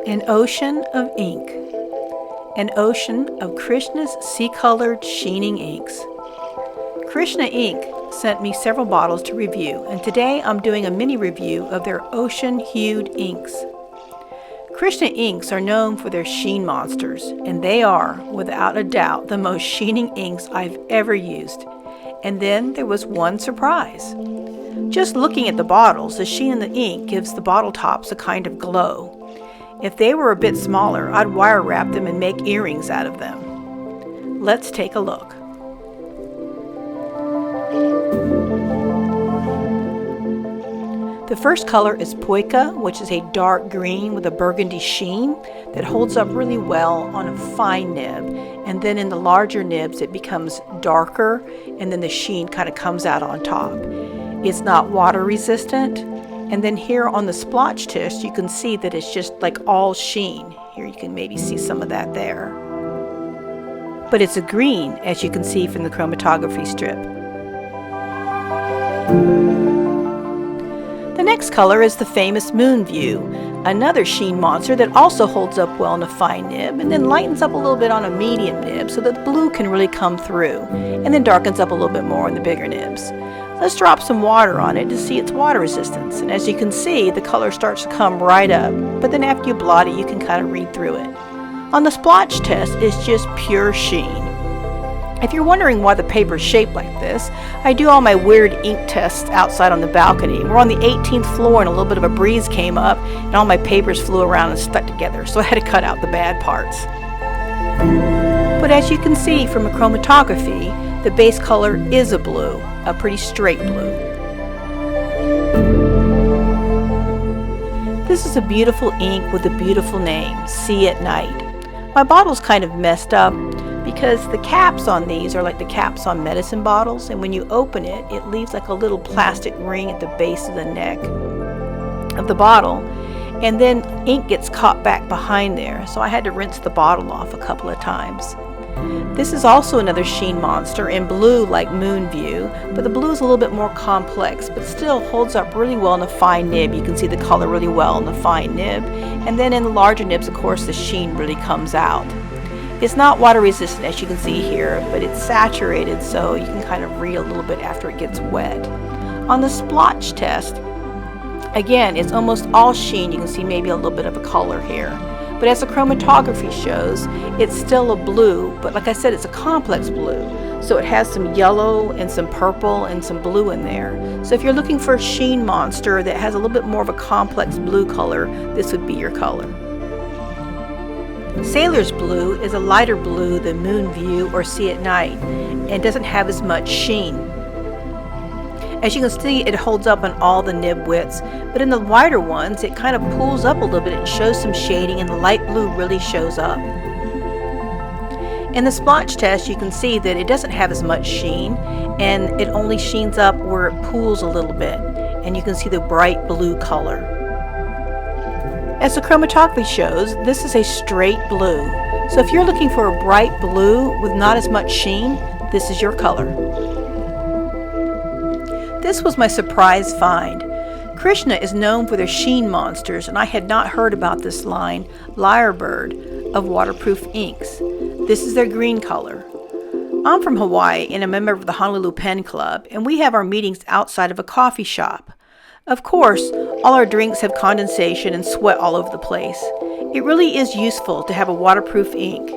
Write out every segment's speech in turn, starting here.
An ocean of ink. An ocean of Krishna's sea-colored sheening inks. Krishna Ink sent me several bottles to review, and today I'm doing a mini review of their ocean-hued inks. Krishna Inks are known for their sheen monsters, and they are, without a doubt, the most sheening inks I've ever used. And then there was one surprise. Just looking at the bottles, the sheen in the ink gives the bottle tops a kind of glow. If they were a bit smaller, I'd wire wrap them and make earrings out of them. Let's take a look. The first color is Poyka, which is a dark green with a burgundy sheen that holds up really well on a fine nib. And then in the larger nibs it becomes darker and then the sheen kind of comes out on top. It's not water resistant. And then here on the splotch test, you can see that it's just like all sheen. Here you can maybe see some of that there. But it's a green, as you can see from the chromatography strip. The next color is the famous Moonview, another sheen monster that also holds up well in a fine nib and then lightens up a little bit on a medium nib so that the blue can really come through, and then darkens up a little bit more on the bigger nibs. Let's drop some water on it to see its water resistance, and as you can see, the color starts to come right up, but then after you blot it, you can kind of read through it. On the splotch test, it's just pure sheen. If you're wondering why the paper is shaped like this, I do all my weird ink tests outside on the balcony. We're on the 18th floor and a little bit of a breeze came up and all my papers flew around and stuck together, so I had to cut out the bad parts. But as you can see from a chromatography, the base color is a blue, a pretty straight blue. This is a beautiful ink with a beautiful name, Sea at Night. My bottle's kind of messed up because the caps on these are like the caps on medicine bottles, and when you open it, it leaves like a little plastic ring at the base of the neck of the bottle, and then ink gets caught back behind there, so I had to rinse the bottle off a couple of times. This is also another sheen monster in blue like Moonview, but the blue is a little bit more complex, but still holds up really well in a fine nib. You can see the color really well in the fine nib, and then in the larger nibs, of course, the sheen really comes out. It's not water resistant, as you can see here, but it's saturated, so you can kind of read a little bit after it gets wet. On the splotch test, again, it's almost all sheen. You can see maybe a little bit of a color here. But as the chromatography shows, it's still a blue, but like I said, it's a complex blue. So it has some yellow and some purple and some blue in there. So if you're looking for a sheen monster that has a little bit more of a complex blue color, this would be your color. Sailor's Blue is a lighter blue than Moonview or Sea at Night and doesn't have as much sheen. As you can see, it holds up on all the nib widths, but in the wider ones, it kind of pulls up a little bit and shows some shading, and the light blue really shows up. In the splotch test, you can see that it doesn't have as much sheen, and it only sheens up where it pools a little bit, and you can see the bright blue color. As the chromatography shows, this is a straight blue. So if you're looking for a bright blue with not as much sheen, this is your color. This was my surprise find. Krishna is known for their sheen monsters, and I had not heard about this line, Lyrebird, of waterproof inks. This is their green color. I'm from Hawaii and a member of the Honolulu Pen Club, and we have our meetings outside of a coffee shop. Of course, all our drinks have condensation and sweat all over the place. It really is useful to have a waterproof ink.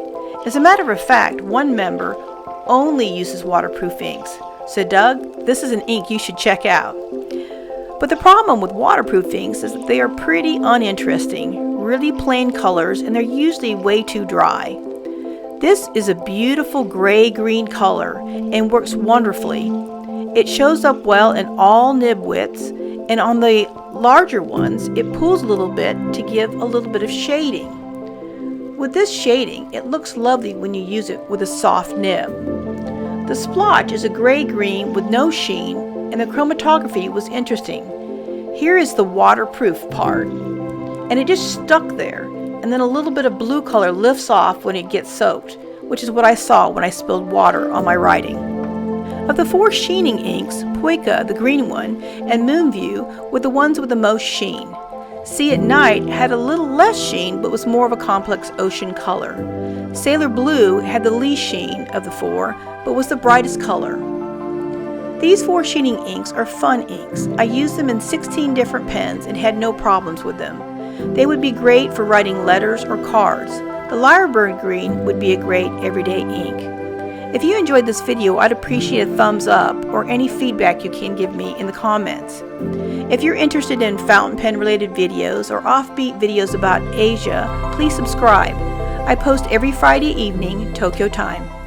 As a matter of fact, one member only uses waterproof inks. So Doug, this is an ink you should check out. But the problem with waterproof inks is that they are pretty uninteresting, really plain colors, and they're usually way too dry. This is a beautiful gray-green color and works wonderfully. It shows up well in all nib widths, and on the larger ones, it pulls a little bit to give a little bit of shading. With this shading, it looks lovely when you use it with a soft nib. The splotch is a gray-green with no sheen, and the chromatography was interesting. Here is the waterproof part, and it just stuck there, and then a little bit of blue color lifts off when it gets soaked, which is what I saw when I spilled water on my writing. Of the four sheening inks, Poyka, the green one, and Moonview were the ones with the most sheen. Sea at Night had a little less sheen but was more of a complex ocean color. Sailor Blue had the least sheen of the four but was the brightest color. These 4 sheening inks are fun inks. I used them in 16 different pens and had no problems with them. They would be great for writing letters or cards. The Lyrebird Green would be a great everyday ink. If you enjoyed this video, I'd appreciate a thumbs up or any feedback you can give me in the comments. If you're interested in fountain pen related videos or offbeat videos about Asia, please subscribe. I post every Friday evening, Tokyo time.